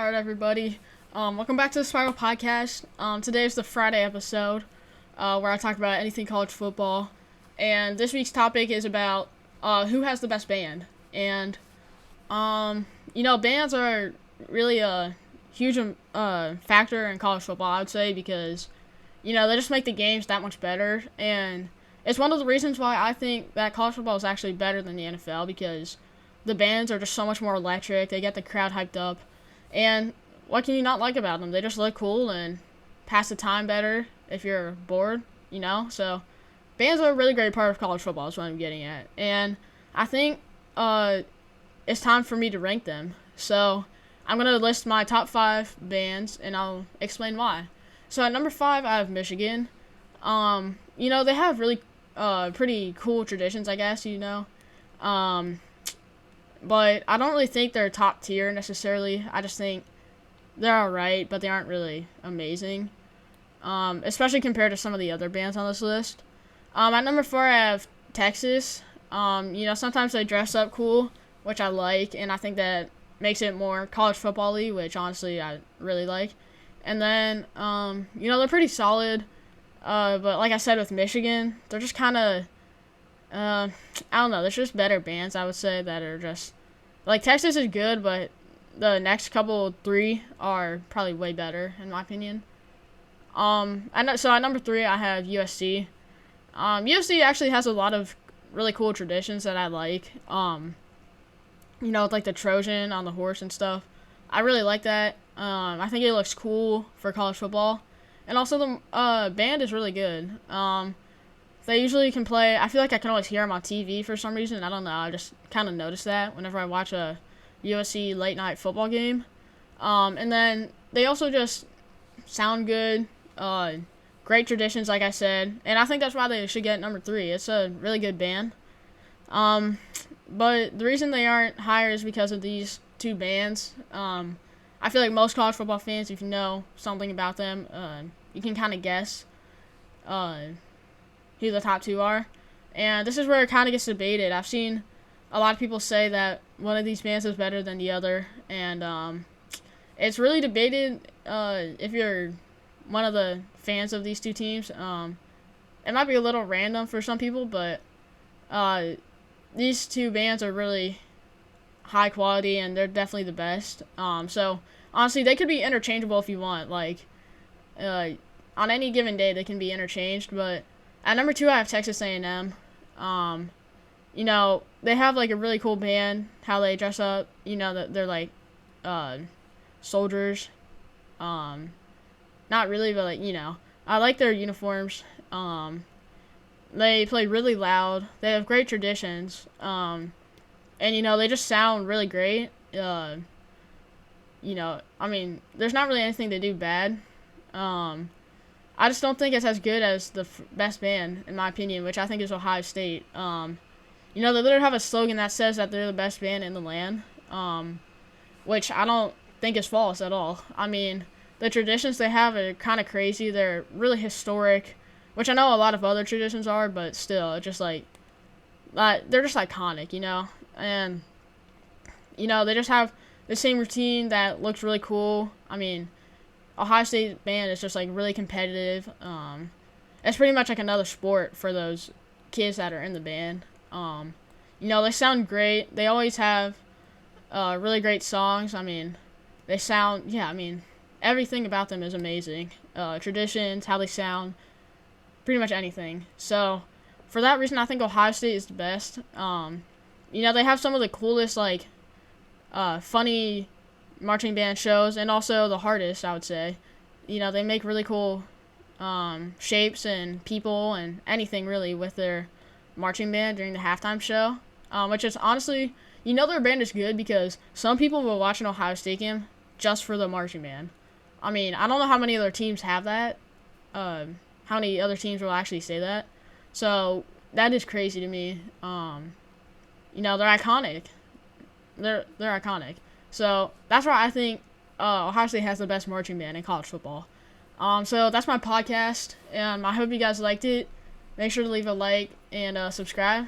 All right, everybody. Welcome back to the Spiral Podcast. Today is the Friday episode, where I talk about anything college football. And this week's topic is about who has the best band. And bands are really a huge factor in college football, I would say, because they just make the games that much better. And it's one of the reasons why I think that college football is actually better than the NFL, because the bands are just so much more electric. They get the crowd hyped up. And what can you not like about them? They just look cool and pass the time better if you're bored, So bands are a really great part of college football is what I'm getting at. And I think it's time for me to rank them. So I'm going to list my top 5 bands, and I'll explain why. So at number 5, I have Michigan. They have really pretty cool traditions, I guess, But I don't really think they're top tier necessarily. I just think they're alright, but they aren't really amazing. Especially compared to some of the other bands on this list. At number 4, I have Texas. Sometimes they dress up cool, which I like, and I think that makes it more college football-y, which honestly I really like. And then, they're pretty solid. But like I said with Michigan, they're just kind of, I don't know, there's just better bands, I would say, that are just, like, Texas is good, but the next couple 3 are probably way better, in my opinion. So at number 3, I have USC. USC actually has a lot of really cool traditions that I like. With, like, the Trojan on the horse and stuff. I really like that. I think it looks cool for college football. And also the band is really good. They usually can play. I feel like I can always hear them on TV for some reason. I don't know. I just kind of notice that whenever I watch a USC late night football game. And then they also just sound good. Great traditions, like I said. And I think that's why they should get number 3. It's a really good band. But the reason they aren't higher is because of these 2 bands. I feel like most college football fans, if you know something about them, you can kind of guess who the top 2 are. And this is where it kind of gets debated. I've seen a lot of people say that one of these bands is better than the other. And it's really debated if you're one of the fans of these 2 teams. It might be a little random for some people, but these 2 bands are really high quality, and they're definitely the best. So honestly, they could be interchangeable if you want. Like, on any given day, they can be interchanged. But at number 2, I have Texas A&M. They have like a really cool band. How they dress up. They're like soldiers. Not really, but I like their uniforms. They play really loud. They have great traditions. And they just sound really great. There's not really anything they do bad. I just don't think it's as good as the best band, in my opinion, which I think is Ohio State. They literally have a slogan that says that they're the best band in the land, which I don't think is false at all. The traditions they have are kind of crazy. They're really historic, which I know a lot of other traditions are, but still, it's just like they're just iconic, And, they just have the same routine that looks really cool. Ohio State band is just, like, really competitive. It's pretty much like another sport for those kids that are in the band. They sound great. They always have really great songs. They sound, everything about them is amazing. Traditions, how they sound, pretty much anything. So, for that reason, I think Ohio State is the best. They have some of the coolest, like, funny marching band shows, and also the hardest, I would say. They make really cool shapes and people and anything, really, with their marching band during the halftime show, which is honestly, their band is good because some people will watch an Ohio State game just for the marching band. I don't know how many other teams have that, how many other teams will actually say that. So, that is crazy to me. They're iconic. They're iconic. So, that's why I think Ohio State has the best marching band in college football. So, that's my podcast, and I hope you guys liked it. Make sure to leave a like and subscribe.